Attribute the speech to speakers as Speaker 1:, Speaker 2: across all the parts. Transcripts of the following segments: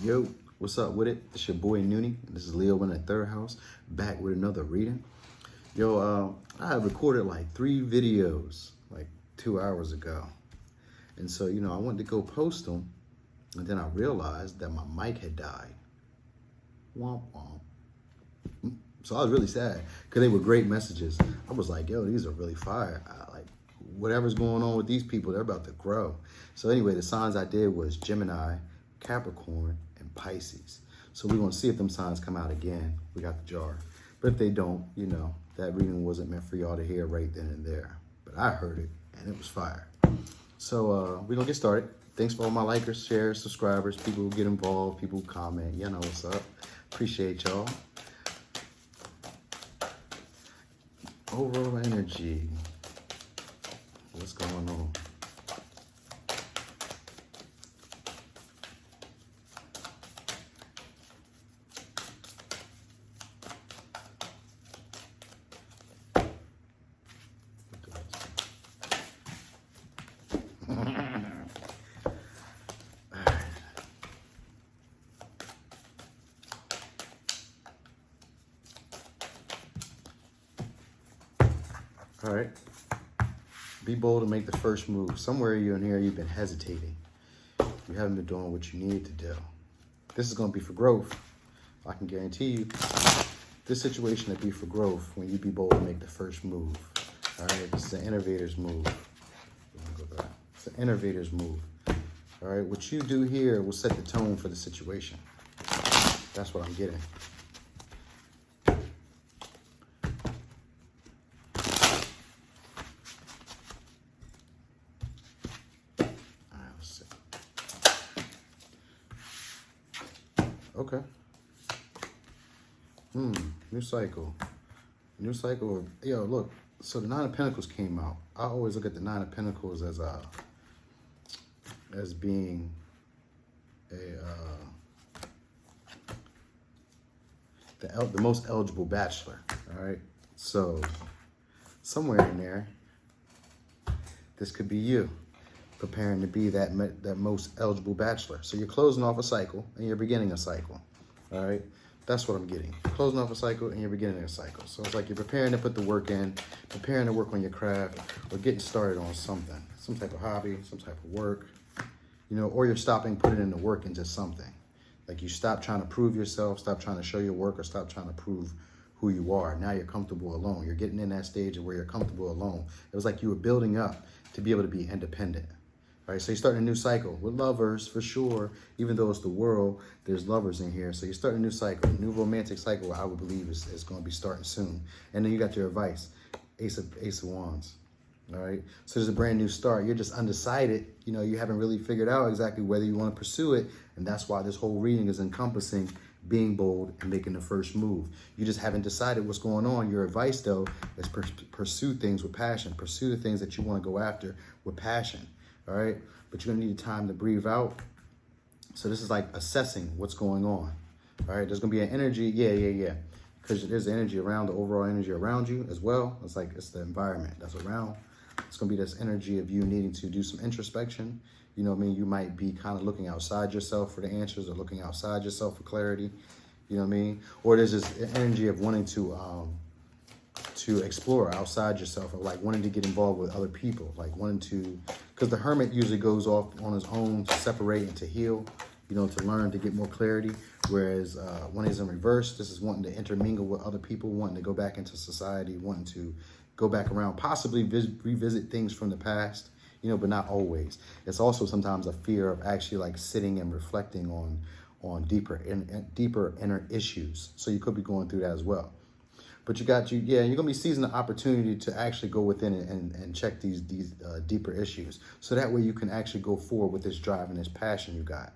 Speaker 1: Yo, what's up with it? It's your boy Noonie. This is Leo in the third house, back with another reading. Yo, I have recorded like 3 videos like 2 hours ago. And so, I wanted to go post them. And then I realized that my mic had died. Womp womp. So I was really sad because they were great messages. I was like, yo, these are really fire. Whatever's going on with these people, they're about to grow. So anyway, the signs I did was Gemini, Capricorn, and Pisces. So we're going to see if them signs come out again. We got the jar. But if they don't, that reading wasn't meant for y'all to hear right then and there. But I heard it, and it was fire. So we're going to get started. Thanks for all my likers, shares, subscribers, people who get involved, people who comment. You know what's up. Appreciate y'all. Overall energy. What's going on? All right. Be bold and make the first move. Somewhere you're in here, you've been hesitating. You haven't been doing what you needed to do. This is going to be for growth. I can guarantee you, this situation will be for growth when you be bold and make the first move. All right. This is an innovator's move. It's an innovator's move. All right. What you do here will set the tone for the situation. That's what I'm getting. Okay. New cycle. New cycle. Yo, look. So the 9 of Pentacles came out. I always look at the 9 of Pentacles as being the most eligible bachelor. All right. So somewhere in there, this could be you, preparing to be that most eligible bachelor. So you're closing off a cycle and you're beginning a cycle. All right. That's what I'm getting. Closing off a cycle and you're beginning a cycle. So it's like you're preparing to put the work in, preparing to work on your craft, or getting started on something, some type of hobby, some type of work, or you're stopping, putting in the work into something. Like you stop trying to prove yourself, stop trying to show your work, or stop trying to prove who you are. Now you're comfortable alone. You're getting in that stage of where you're comfortable alone. It was like you were building up to be able to be independent. All right, so you're starting a new cycle with lovers for sure. Even though it's the world, there's lovers in here. So you're starting a new cycle, a new romantic cycle. I would believe is going to be starting soon. And then you got your advice, Ace of Wands. All right, so there's a brand new start. You're just undecided. You haven't really figured out exactly whether you want to pursue it, and that's why this whole reading is encompassing being bold and making the first move. You just haven't decided what's going on. Your advice though is pursue things with passion. Pursue the things that you want to go after with passion. All right, but you're gonna need time to breathe out. So this is like assessing what's going on. All right, there's gonna be an energy, yeah, because there's energy around, the overall energy around you as well. It's like it's the environment that's around. It's gonna be this energy of you needing to do some introspection. You know what I mean? You might be kind of looking outside yourself for the answers, or looking outside yourself for clarity. You know what I mean? Or there's this energy of wanting to explore outside yourself, or like wanting to get involved with other people, like wanting to, because the hermit usually goes off on his own to separate and to heal, to learn, to get more clarity. Whereas when he's in reverse, this is wanting to intermingle with other people, wanting to go back into society, wanting to go back around, possibly revisit things from the past, but not always. It's also sometimes a fear of actually like sitting and reflecting on deeper inner issues. So you could be going through that as well. But you're going to be seizing the opportunity to actually go within and check these deeper issues. So that way you can actually go forward with this drive and this passion you got.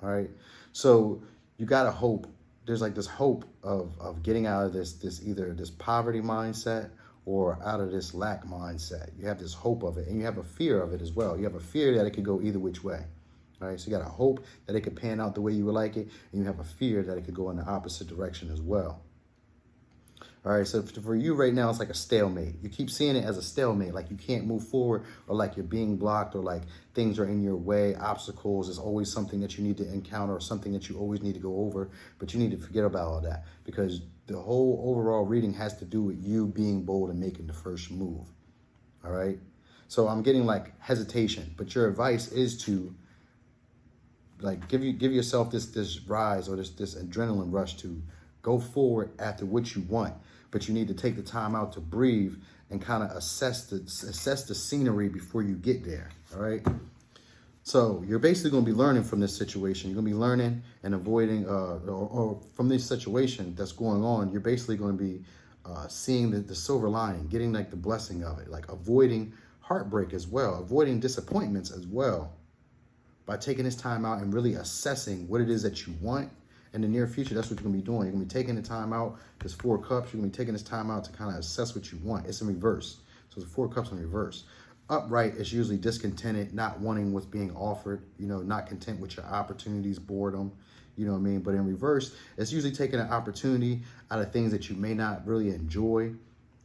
Speaker 1: All right. So you got to hope. There's like this hope of getting out of this either this poverty mindset or out of this lack mindset. You have this hope of it, and you have a fear of it as well. You have a fear that it could go either which way. All right. So you got a hope that it could pan out the way you would like it, and you have a fear that it could go in the opposite direction as well. All right, so for you right now, it's like a stalemate. You keep seeing it as a stalemate, like you can't move forward, or like you're being blocked, or like things are in your way, obstacles. There's always something that you need to encounter, or something that you always need to go over, but you need to forget about all that, because the whole overall reading has to do with you being bold and making the first move. All right, so I'm getting like hesitation, but your advice is to like give yourself this rise, or this adrenaline rush to go forward after what you want. But you need to take the time out to breathe and kind of assess the scenery before you get there. All right. So you're basically going to be learning from this situation. You're going to be learning and avoiding, or from this situation that's going on. You're basically going to be seeing the silver lining, getting like the blessing of it, like avoiding heartbreak as well, avoiding disappointments as well, by taking this time out and really assessing what it is that you want. In the near future, that's what you're going to be doing. You're going to be taking the time out. There's 4 cups. You're going to be taking this time out to kind of assess what you want. It's in reverse. So it's 4 cups in reverse. Upright is usually discontented, not wanting what's being offered, not content with your opportunities, boredom, you know what I mean? But in reverse, it's usually taking an opportunity out of things that you may not really enjoy.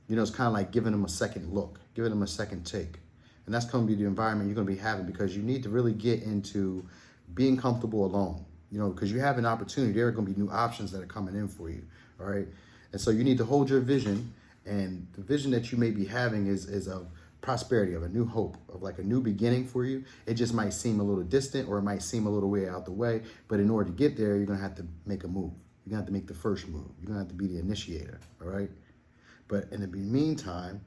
Speaker 1: It's kind of like giving them a second look, giving them a second take. And that's going to be the environment you're going to be having, because you need to really get into being comfortable alone. Because you have an opportunity. There are going to be new options that are coming in for you, all right? And so you need to hold your vision, and the vision that you may be having is of prosperity, of a new hope, of like a new beginning for you. It just might seem a little distant, or it might seem a little way out the way, but in order to get there, you're going to have to make a move. You're going to have to make the first move. You're going to have to be the initiator, all right? But in the meantime,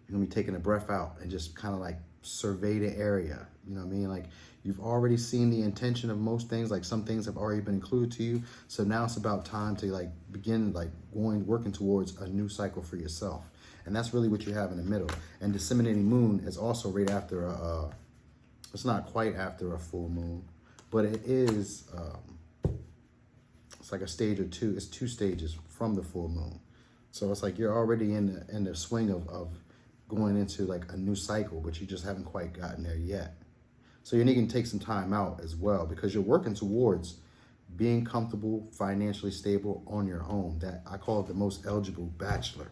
Speaker 1: you're going to be taking a breath out and just kind of like survey the area. You know what I mean? Like, you've already seen the intention of most things. Like, some things have already been included to you. So now it's about time to like begin like working towards a new cycle for yourself. And that's really what you have in the middle. And disseminating moon is also right after it's not quite after a full moon, but it is, it's like a stage or two. It's 2 stages from the full moon. So it's like you're already in the swing of going into like a new cycle, but you just haven't quite gotten there yet. So you need to take some time out as well, because you're working towards being comfortable, financially stable on your own. That I call it the most eligible bachelor.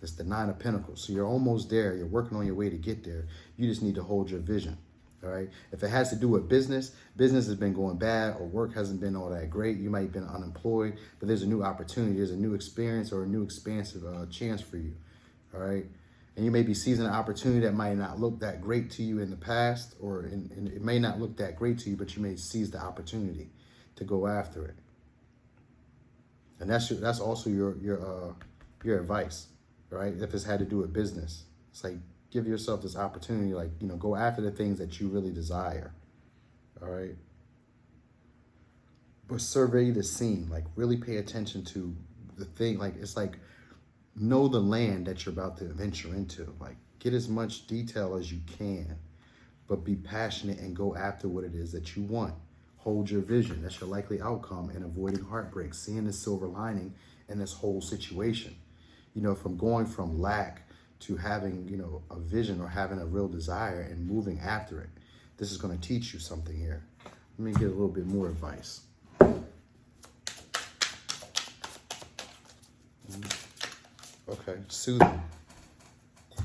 Speaker 1: It's the 9 of Pentacles. So you're almost there. You're working on your way to get there. You just need to hold your vision. All right. If it has to do with business has been going bad, or work hasn't been all that great. You might have been unemployed, but there's a new opportunity. There's a new experience, or a new expansive chance for you. All right. And you may be seizing an opportunity that might not look that great to you in the past, or it may not look that great to you, but you may seize the opportunity to go after it. And that's also your advice, right? If it's had to do with business, it's like give yourself this opportunity, like, go after the things that you really desire. All right. But survey the scene, like really pay attention to the thing. Like, it's like, know the land that you're about to venture into. Like, get as much detail as you can, but be passionate and go after what it is that you want. Hold your vision. That's your likely outcome, and avoiding heartbreak, seeing the silver lining in this whole situation. From going from lack to having, a vision, or having a real desire and moving after it. This is going to teach you something here. Let me get a little bit more advice. Okay, soothing.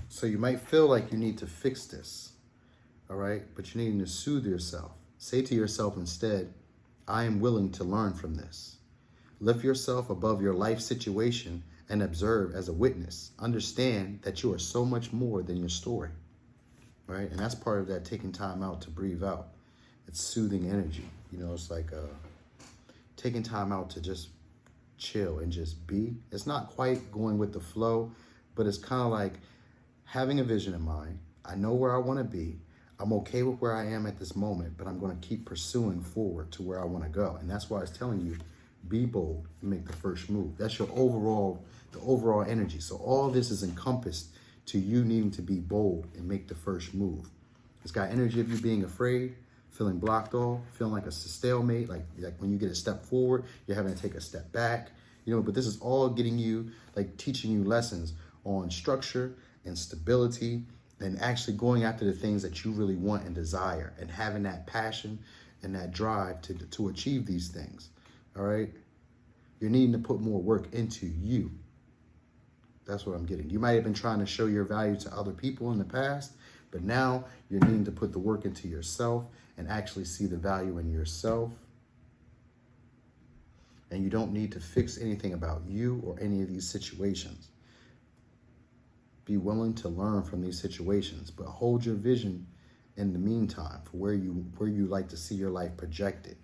Speaker 1: So you might feel like you need to fix this, all right? But you need to soothe yourself. Say to yourself instead, I am willing to learn from this. Lift yourself above your life situation and observe as a witness. Understand that you are so much more than your story, right? And that's part of that taking time out to breathe out. It's soothing energy. It's like taking time out to just chill and just be. It's not quite going with the flow, but it's kind of like having a vision in mind. I know where I want to be. I'm okay with where I am at this moment, but I'm going to keep pursuing forward to where I want to go. And that's why it's telling you, be bold and make the first move. That's the overall energy. So all this is encompassed to you needing to be bold and make the first move. It's got energy of you being afraid, feeling blocked off, feeling like a stalemate, like when you get a step forward, you're having to take a step back, but this is all getting you, like teaching you lessons on structure and stability, and actually going after the things that you really want and desire, and having that passion and that drive to achieve these things. All right. You're needing to put more work into you. That's what I'm getting. You might have been trying to show your value to other people in the past, but now you're needing to put the work into yourself and actually see the value in yourself. And you don't need to fix anything about you or any of these situations. Be willing to learn from these situations, but hold your vision in the meantime for where you like to see your life projected.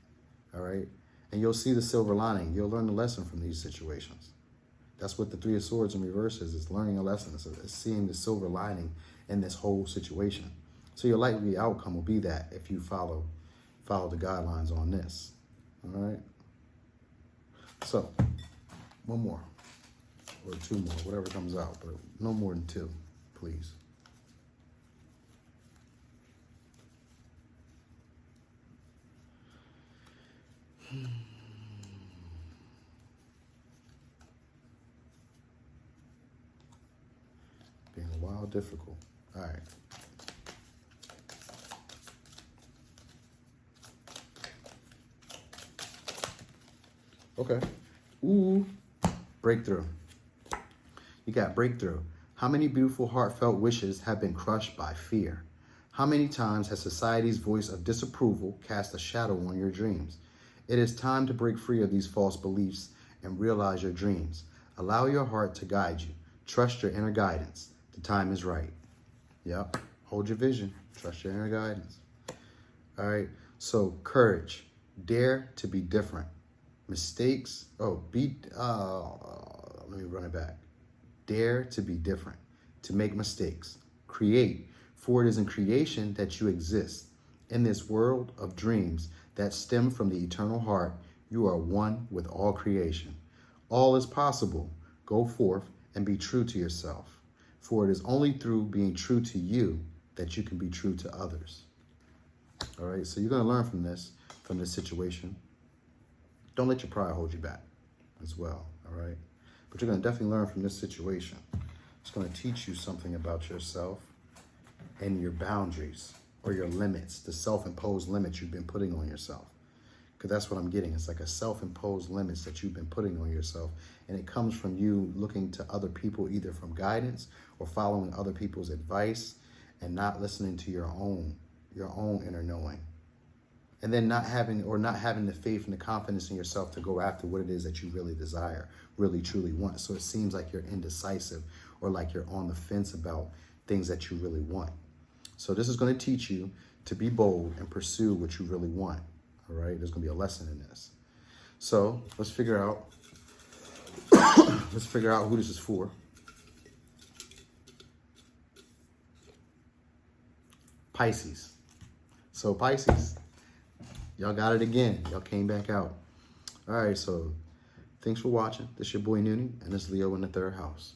Speaker 1: All right? And you'll see the silver lining. You'll learn the lesson from these situations. That's what the Three of Swords in reverse is learning a lesson. It's seeing the silver lining in this whole situation. So your likely outcome will be that if you follow the guidelines on this. All right? So, one more. Or two more, whatever comes out. But no more than two, please. Being a while difficult. All right. Okay. Ooh. Breakthrough. You got breakthrough. How many beautiful, heartfelt wishes have been crushed by fear? How many times has society's voice of disapproval cast a shadow on your dreams? It is time to break free of these false beliefs and realize your dreams. Allow your heart to guide you. Trust your inner guidance. The time is right. Yep. Hold your vision. Trust your inner guidance. All right. So courage. Dare to be different. Mistakes. Let me run it back. Dare to be different. To make mistakes. Create. For it is in creation that you exist. In this world of dreams that stem from the eternal heart, you are one with all creation. All is possible. Go forth and be true to yourself. For it is only through being true to you that you can be true to others. All right, so you're going to learn from this situation. Don't let your pride hold you back as well, all right? But you're going to definitely learn from this situation. It's going to teach you something about yourself and your boundaries or your limits, the self-imposed limits you've been putting on yourself. Because that's what I'm getting. It's like a self-imposed limits that you've been putting on yourself. And it comes from you looking to other people, either from guidance or following other people's advice and not listening to your own inner knowing. And then not having the faith and the confidence in yourself to go after what it is that you really desire, really truly want. So it seems like you're indecisive or like you're on the fence about things that you really want. So this is going to teach you to be bold and pursue what you really want. All right, there's going to be a lesson in this. So let's figure out who this is for. Pisces. So Pisces, y'all got it again. Y'all came back out. All right, so thanks for watching. This is your boy Noonie, and this is Leo in the third house.